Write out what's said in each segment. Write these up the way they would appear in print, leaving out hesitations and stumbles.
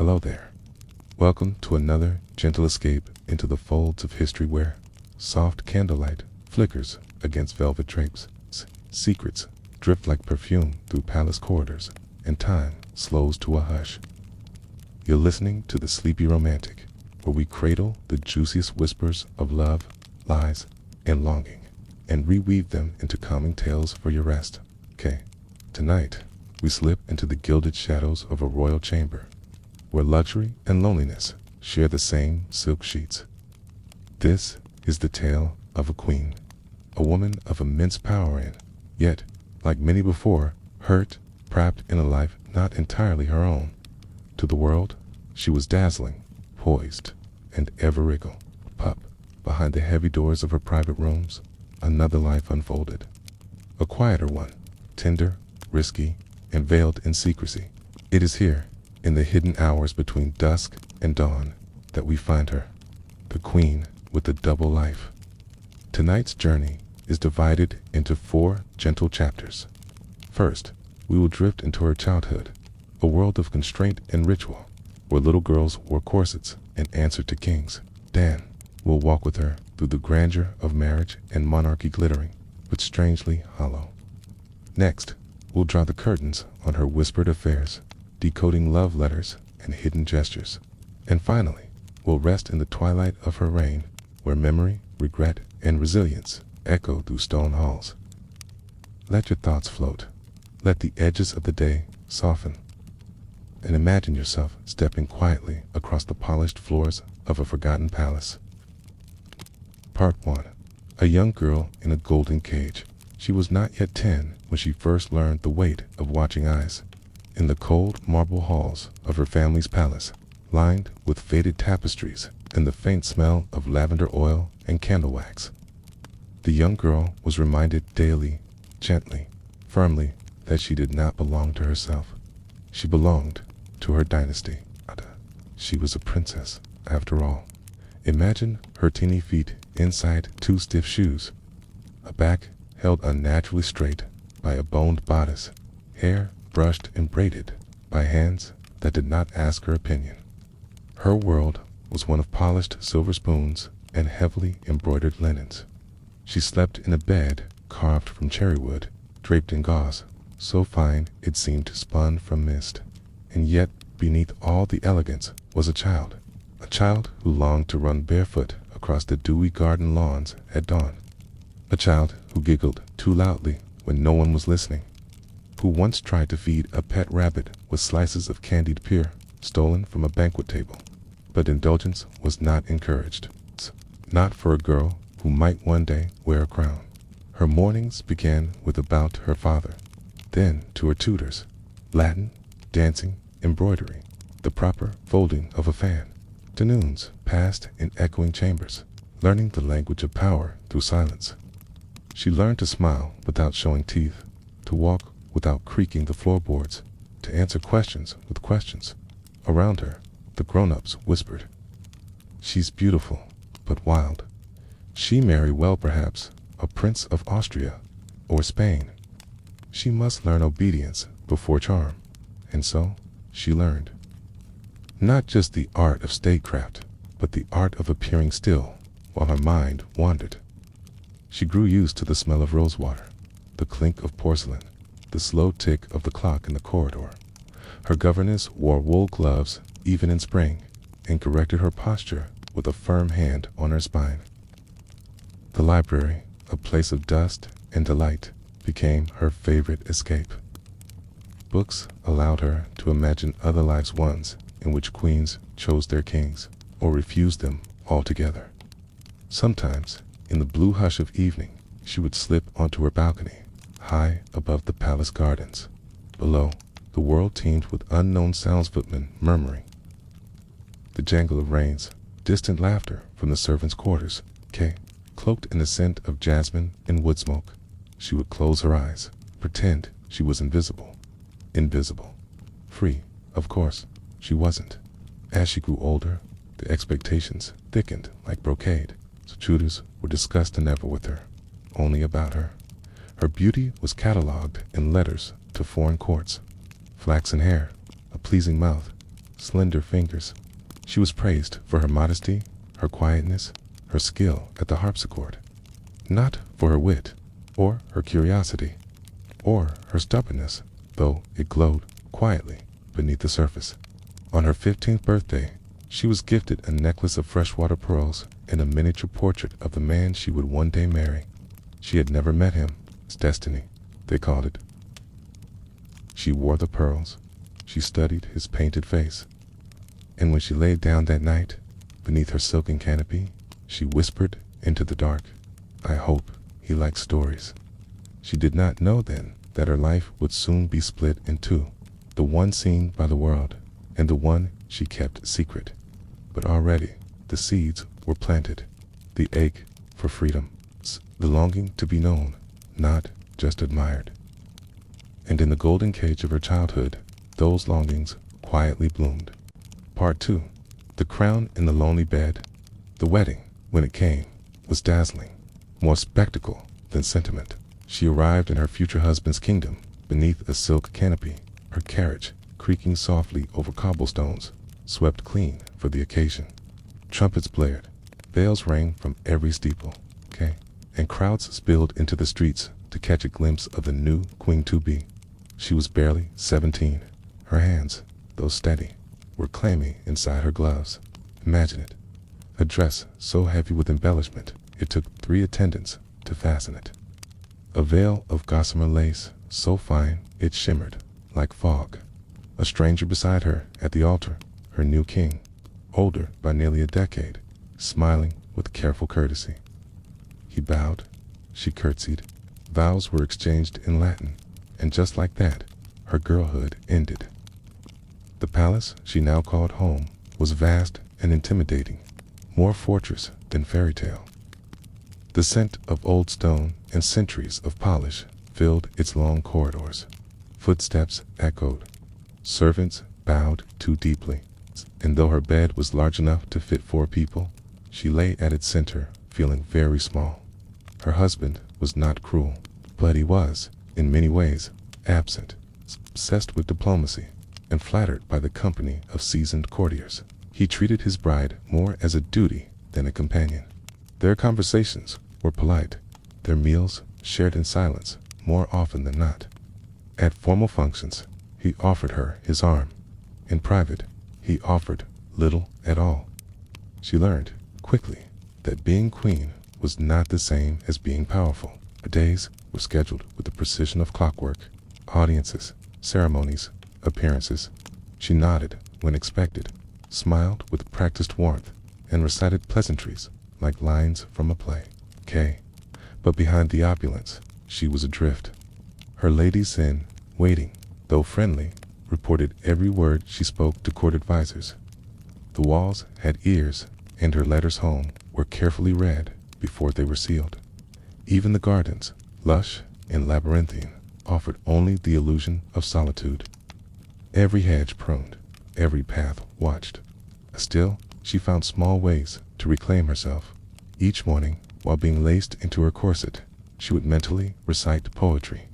Hello there. Welcome to another gentle escape into the folds of history where soft candlelight flickers against velvet drapes, secrets drift like perfume through palace corridors, and time slows to a hush. You're listening to The Sleepy Romantic, where we cradle the juiciest whispers of love, lies, and longing, and reweave them into calming tales for your rest. Okay, tonight we slip into the gilded shadows of a royal chamber, where luxury and loneliness share the same silk sheets. This is the tale of a queen, a woman of immense power and, yet, like many before, hurt, trapped in a life not entirely her own. To the world, she was dazzling, poised, and ever regal. Pup, behind the heavy doors of her private rooms, another life unfolded. A quieter one, tender, risky, and veiled in secrecy. It is here, in the hidden hours between dusk and dawn, that we find her, the queen with the double life. Tonight's journey is divided into 4 gentle chapters. First, we will drift into her childhood, a world of constraint and ritual, where little girls wore corsets and answered to kings. Then, we'll walk with her through the grandeur of marriage and monarchy glittering, but strangely hollow. Next, we'll draw the curtains on her whispered affairs, decoding love letters and hidden gestures. And finally, we'll rest in the twilight of her reign, where memory, regret, and resilience echo through stone halls. Let your thoughts float. Let the edges of the day soften. And imagine yourself stepping quietly across the polished floors of a forgotten palace. Part 1. A young girl in a golden cage. She was not yet 10 when she first learned the weight of watching eyes. In the cold marble halls of her family's palace, lined with faded tapestries and the faint smell of lavender oil and candle wax, the young girl was reminded daily, gently, firmly, that she did not belong to herself. She belonged to her dynasty. She was a princess, after all. Imagine her teeny feet inside 2 stiff shoes, a back held unnaturally straight by a boned bodice, hair brushed and braided by hands that did not ask her opinion. Her world was one of polished silver spoons and heavily embroidered linens. She slept in a bed carved from cherry wood, draped in gauze, so fine it seemed spun from mist. And yet, beneath all the elegance was a child who longed to run barefoot across the dewy garden lawns at dawn. A child who giggled too loudly when no one was listening, who once tried to feed a pet rabbit with slices of candied pear stolen from a banquet table. But indulgence was not encouraged. Not for a girl who might one day wear a crown. Her mornings began with a bow to her father, then to her tutors, Latin, dancing, embroidery, the proper folding of a fan. Afternoons passed in echoing chambers, learning the language of power through silence. She learned to smile without showing teeth, to walk without creaking the floorboards, to answer questions with questions. Around her, the grown-ups whispered, "She's beautiful, but wild. She marry well perhaps, a prince of Austria or Spain. She must learn obedience before charm." And so she learned. Not just the art of statecraft, but the art of appearing still while her mind wandered. She grew used to the smell of rosewater, the clink of porcelain, the slow tick of the clock in the corridor. Her governess wore wool gloves even in spring, and corrected her posture with a firm hand on her spine. The library, a place of dust and delight, became her favorite escape. Books allowed her to imagine other lives, ones in which queens chose their kings or refused them altogether. Sometimes, in the blue hush of evening, she would slip onto her balcony, high above the palace gardens. Below, the world teemed with unknown soundsfootmen murmuring, the jangle of reins, distant laughter from the servants' quarters. Cloaked in the scent of jasmine and wood smoke, she would close her eyes, pretend she was invisible. Invisible. Free, of course, she wasn't. As she grew older, the expectations thickened like brocade. Suitors were disgusting ever with her, only about her. Her beauty was catalogued in letters to foreign courts. Flaxen hair, a pleasing mouth, slender fingers. She was praised for her modesty, her quietness, her skill at the harpsichord, not for her wit, or her curiosity, or her stubbornness, though it glowed quietly beneath the surface. On her 15th birthday, she was gifted a necklace of freshwater pearls and a miniature portrait of the man she would one day marry. She had never met him. It's destiny, they called it. She wore the pearls. She studied his painted face. And when she laid down that night, beneath her silken canopy, she whispered into the dark, "I hope he likes stories." She did not know then that her life would soon be split in two, the one seen by the world and the one she kept secret. But already the seeds were planted, the ache for freedom, the longing to be known, not just admired. And in the golden cage of her childhood, those longings quietly bloomed. Part 2. The crown in the lonely bed. The wedding, when it came, was dazzling, more spectacle than sentiment. She arrived in her future husband's kingdom beneath a silk canopy, her carriage creaking softly over cobblestones, swept clean for the occasion. Trumpets blared, bells rang from every steeple, and crowds spilled into the streets to catch a glimpse of the new queen-to-be. She was barely 17. Her hands, though steady, were clammy inside her gloves. Imagine it, a dress so heavy with embellishment it took 3 attendants to fasten it. A veil of gossamer lace, so fine it shimmered like fog. A stranger beside her at the altar, her new king, older by nearly a decade, smiling with careful courtesy. He bowed, she curtsied, vows were exchanged in Latin, and just like that, her girlhood ended. The palace she now called home was vast and intimidating, more fortress than fairy tale. The scent of old stone and centuries of polish filled its long corridors. Footsteps echoed. Servants bowed too deeply, and though her bed was large enough to fit 4 people, she lay at its center, feeling very small. Her husband was not cruel, but he was, in many ways, absent, obsessed with diplomacy, and flattered by the company of seasoned courtiers. He treated his bride more as a duty than a companion. Their conversations were polite, their meals shared in silence more often than not. At formal functions, he offered her his arm. In private, he offered little at all. She learned, quickly, that being queen was not the same as being powerful. Her days were scheduled with the precision of clockwork. Audiences, ceremonies, appearances. She nodded when expected, smiled with practiced warmth, and recited pleasantries like lines from a play. But behind the opulence, she was adrift. Her ladies in waiting, though friendly, reported every word she spoke to court advisors. The walls had ears, and her letters home were carefully read before they were sealed. Even the gardens, lush and labyrinthine, offered only the illusion of solitude. Every hedge pruned, every path watched. Still, she found small ways to reclaim herself. Each morning, while being laced into her corset, she would mentally recite poetry.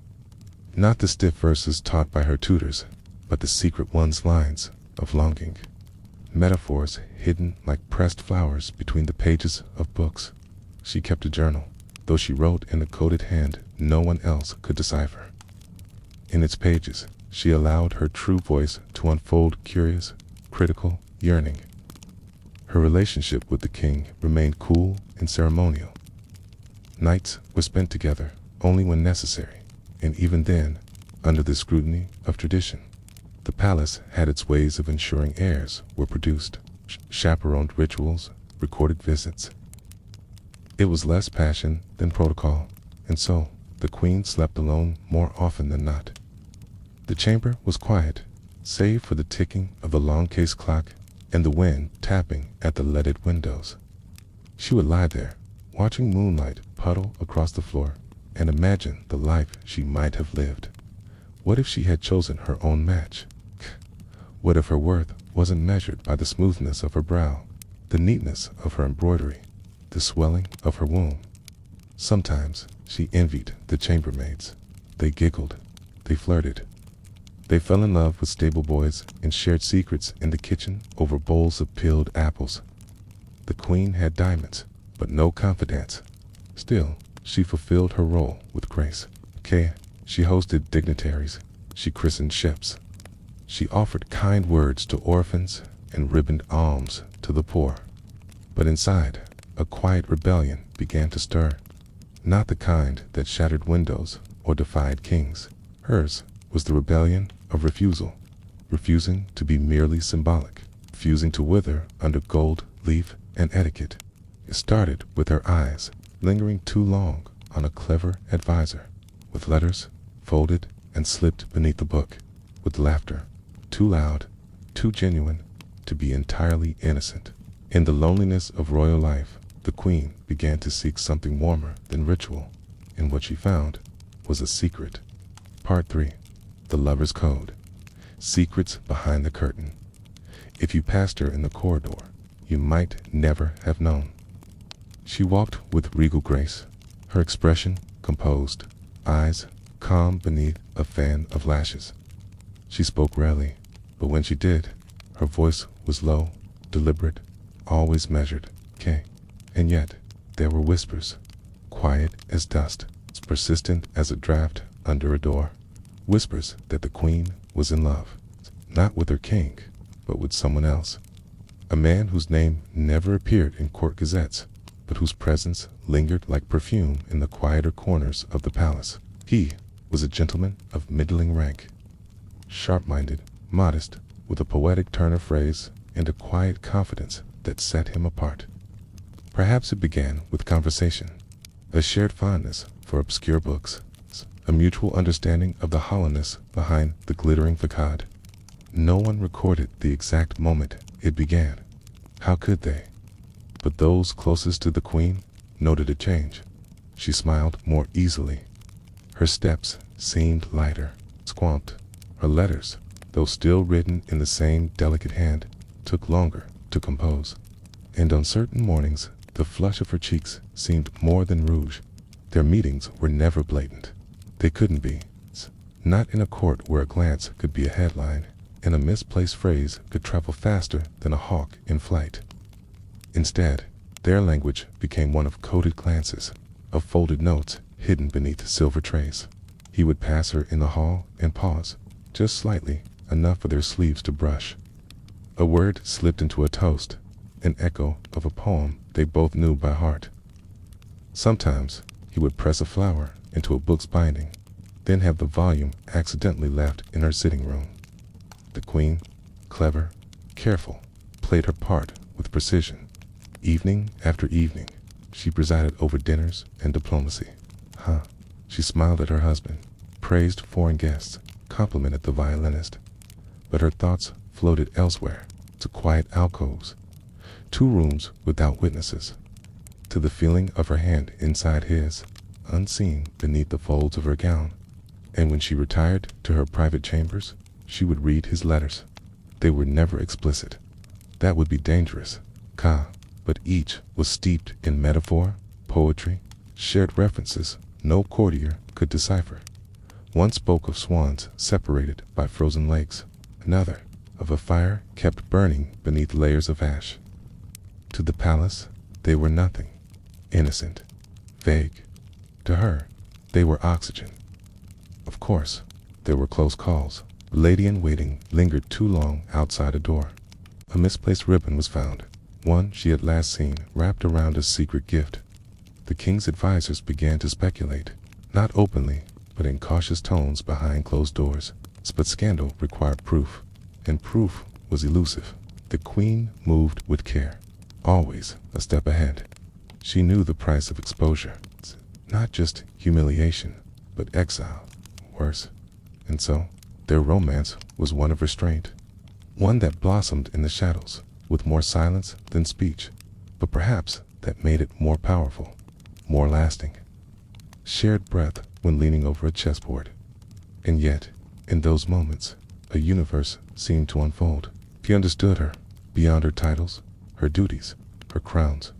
Not the stiff verses taught by her tutors, but the secret ones lines of longing. Metaphors hidden like pressed flowers between the pages of books. She kept a journal, though she wrote in a coded hand no one else could decipher. In its pages, she allowed her true voice to unfold curious, critical yearning. Her relationship with the king remained cool and ceremonial. Nights were spent together only when necessary, and even then, under the scrutiny of tradition. The palace had its ways of ensuring heirs were produced, chaperoned rituals, recorded visits. It was less passion than protocol, and so the queen slept alone more often than not. The chamber was quiet, save for the ticking of the long case clock and the wind tapping at the leaded windows. She would lie there, watching moonlight puddle across the floor, and imagine the life she might have lived. What if she had chosen her own match? What if her worth wasn't measured by the smoothness of her brow, the neatness of her embroidery, the swelling of her womb? Sometimes she envied the chambermaids. They giggled, they flirted, They fell in love with stable boys and shared secrets in the kitchen over bowls of peeled apples. The queen had diamonds, but no confidants. Still, she fulfilled her role with grace. She hosted dignitaries. She christened ships. She offered kind words to orphans and ribboned alms to the poor. But inside, a quiet rebellion began to stir. Not the kind that shattered windows or defied kings. Hers was the rebellion of refusal, refusing to be merely symbolic, refusing to wither under gold leaf and etiquette. It started with her eyes lingering too long on a clever advisor, with letters folded and slipped beneath the book, with laughter too loud, too genuine to be entirely innocent. In the loneliness of royal life, the queen began to seek something warmer than ritual, and what she found was a secret. Part 3. The Lover's Code. Secrets behind the curtain. If you passed her in the corridor, you might never have known. She walked with regal grace, her expression composed, eyes calm beneath a fan of lashes. She spoke rarely, but when she did, her voice was low, deliberate, always measured. And yet, there were whispers, quiet as dust, persistent as a draft under a door. Whispers that the queen was in love, not with her king, but with someone else. A man whose name never appeared in court gazettes, but whose presence lingered like perfume in the quieter corners of the palace. He was a gentleman of middling rank, sharp-minded, modest, with a poetic turn of phrase and a quiet confidence that set him apart. Perhaps it began with conversation, a shared fondness for obscure books, a mutual understanding of the hollowness behind the glittering facade. No one recorded the exact moment it began. How could they? But those closest to the queen noted a change. She smiled more easily. Her steps seemed lighter, squamped. Her letters, though still written in the same delicate hand, took longer to compose. And on certain mornings, the flush of her cheeks seemed more than rouge. Their meetings were never blatant. They couldn't be. Not in a court where a glance could be a headline, and a misplaced phrase could travel faster than a hawk in flight. Instead, their language became one of coded glances, of folded notes hidden beneath silver trays. He would pass her in the hall and pause, just slightly, enough for their sleeves to brush. A word slipped into a toast, an echo of a poem they both knew by heart. Sometimes he would press a flower into a book's binding, then have the volume accidentally left in her sitting room. The queen, clever, careful, played her part with precision. Evening after evening, she presided over dinners and diplomacy. She smiled at her husband, praised foreign guests, complimented the violinist. But her thoughts floated elsewhere, to quiet alcoves, to rooms without witnesses, to the feeling of her hand inside his, unseen beneath the folds of her gown. And when she retired to her private chambers, she would read his letters. They were never explicit. That would be dangerous, but each was steeped in metaphor, poetry, shared references no courtier could decipher. One spoke of swans separated by frozen lakes, another of a fire kept burning beneath layers of ash. To the palace, they were nothing, innocent, vague. To her, they were oxygen. Of course, there were close calls. A lady-in-waiting lingered too long outside a door. A misplaced ribbon was found, one she had last seen wrapped around a secret gift. The king's advisors began to speculate, not openly, but in cautious tones behind closed doors. But scandal required proof, and proof was elusive. The queen moved with care, always a step ahead. She knew the price of exposure, not just humiliation, but exile, worse. And so, their romance was one of restraint, one that blossomed in the shadows, with more silence than speech, but perhaps that made it more powerful, more lasting. Shared breath when leaning over a chessboard. And yet, in those moments, a universe seemed to unfold. He understood her, beyond her titles, her duties, her crowns.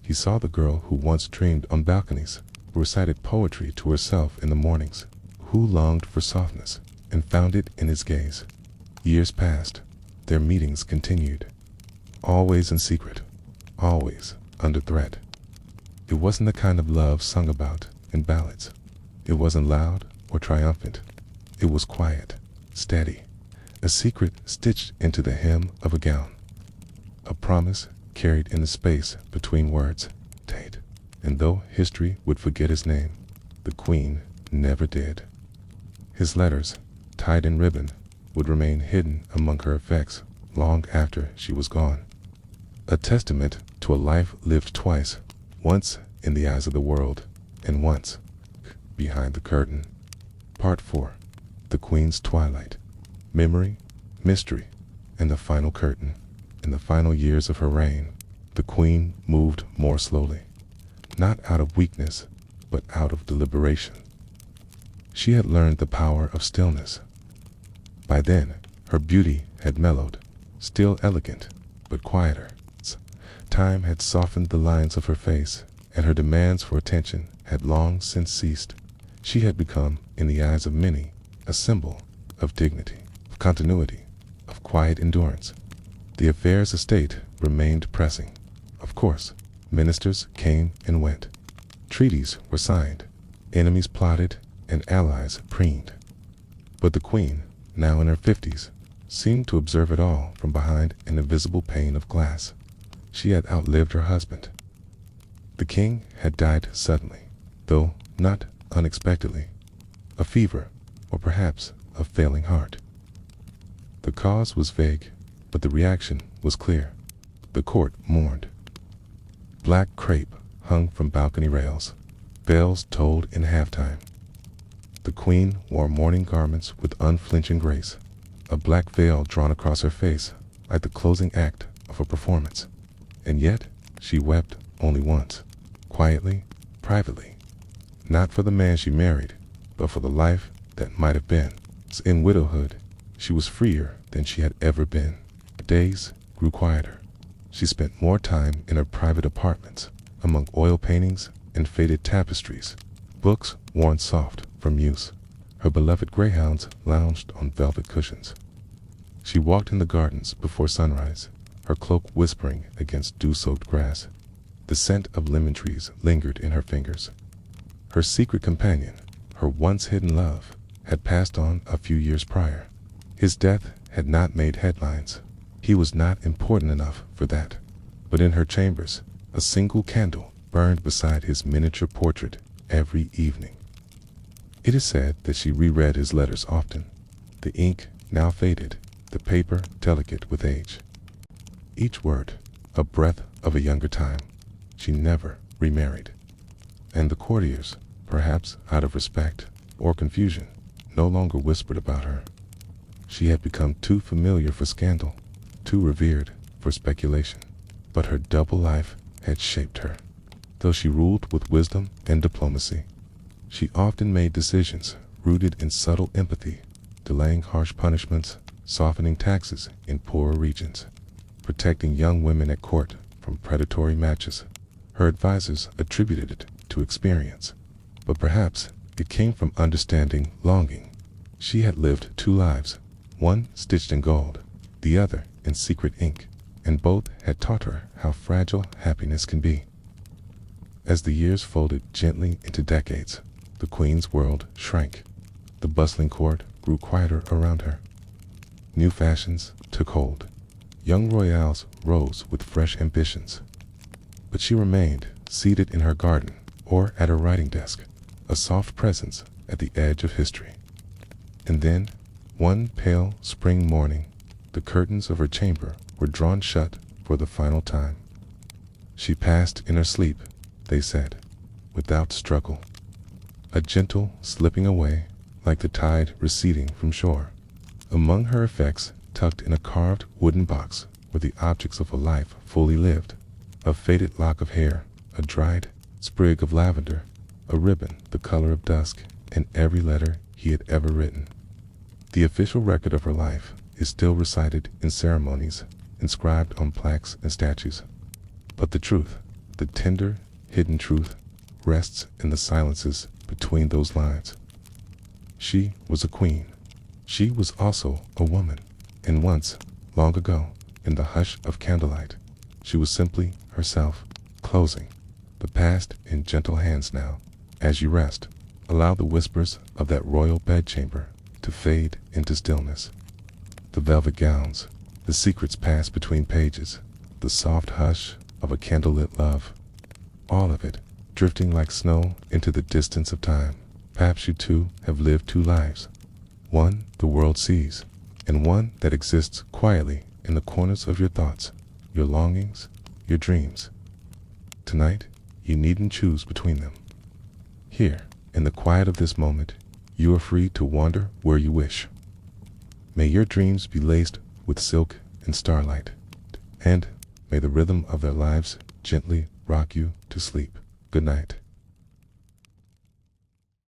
He saw the girl who once dreamed on balconies, who recited poetry to herself in the mornings, who longed for softness, and found it in his gaze. Years passed. Their meetings continued. Always in secret. Always under threat. It wasn't the kind of love sung about in ballads. It wasn't loud or triumphant. It was quiet, steady, a secret stitched into the hem of a gown. A promise carried in the space between words. Tate. And though history would forget his name, the Queen never did. His letters, tied in ribbon, would remain hidden among her effects long after she was gone. A testament to a life lived twice, once in the eyes of the world, and once behind the curtain. Part 4. The Queen's Twilight. Memory, mystery, and the final curtain. In the final years of her reign, the Queen moved more slowly, not out of weakness, but out of deliberation. She had learned the power of stillness. By then, her beauty had mellowed, still elegant, but quieter. Time had softened the lines of her face, and her demands for attention had long since ceased. She had become, in the eyes of many, a symbol of dignity, of continuity, of quiet endurance. The affairs of state remained pressing. Of course, ministers came and went. Treaties were signed, enemies plotted, and allies preened. But the Queen, now in her 50s, seemed to observe it all from behind an invisible pane of glass. She had outlived her husband. The king had died suddenly, though not unexpectedly. A fever, or perhaps a failing heart. The cause was vague, but the reaction was clear. The court mourned. Black crepe hung from balcony rails. Bells tolled in halftime. The Queen wore mourning garments with unflinching grace, a black veil drawn across her face like the closing act of a performance. And yet, she wept only once, quietly, privately, not for the man she married, but for the life that might have been. In widowhood, she was freer than she had ever been. Days grew quieter. She spent more time in her private apartments, among oil paintings and faded tapestries, books worn soft from use. Her beloved greyhounds lounged on velvet cushions. She walked in the gardens before sunrise, her cloak whispering against dew-soaked grass. The scent of lemon trees lingered in her fingers. Her secret companion, her once hidden love, had passed on a few years prior. His death had not made headlines. He was not important enough for that. But in her chambers, a single candle burned beside his miniature portrait every evening. It is said that she reread his letters often, the ink now faded, the paper delicate with age. Each word, a breath of a younger time. She never remarried. And the courtiers, perhaps out of respect or confusion, no longer whispered about her. She had become too familiar for scandal, too revered for speculation. But her double life had shaped her. Though she ruled with wisdom and diplomacy, she often made decisions rooted in subtle empathy, delaying harsh punishments, softening taxes in poorer regions, protecting young women at court from predatory matches. Her advisors attributed it to experience, but perhaps it came from understanding longing. She had lived two lives, one stitched in gold, the other in secret ink, and both had taught her how fragile happiness can be. As the years folded gently into decades, the Queen's world shrank. The bustling court grew quieter around her. New fashions took hold. Young royals rose with fresh ambitions. But she remained seated in her garden or at her writing desk, a soft presence at the edge of history. And then, one pale spring morning, the curtains of her chamber were drawn shut for the final time. She passed in her sleep, they said, without struggle, a gentle slipping away like the tide receding from shore. Among her effects, tucked in a carved wooden box, were the objects of a life fully lived: a faded lock of hair, a dried sprig of lavender, a ribbon the color of dusk, and every letter he had ever written. The official record of her life is still recited in ceremonies, inscribed on plaques and statues. But the truth, the tender, hidden truth, rests in the silences between those lines. She was a queen. She was also a woman, and once, long ago, in the hush of candlelight, she was simply herself, closing the past in gentle hands now. As you rest, allow the whispers of that royal bedchamber to fade into stillness. The velvet gowns, the secrets passed between pages, the soft hush of a candlelit love, all of it drifting like snow into the distance of time. Perhaps you too have lived two lives, one the world sees, and one that exists quietly in the corners of your thoughts, your longings, your dreams. Tonight, you needn't choose between them. Here, in the quiet of this moment, you are free to wander where you wish. May your dreams be laced with silk and starlight, and may the rhythm of their lives gently rock you to sleep. Good night.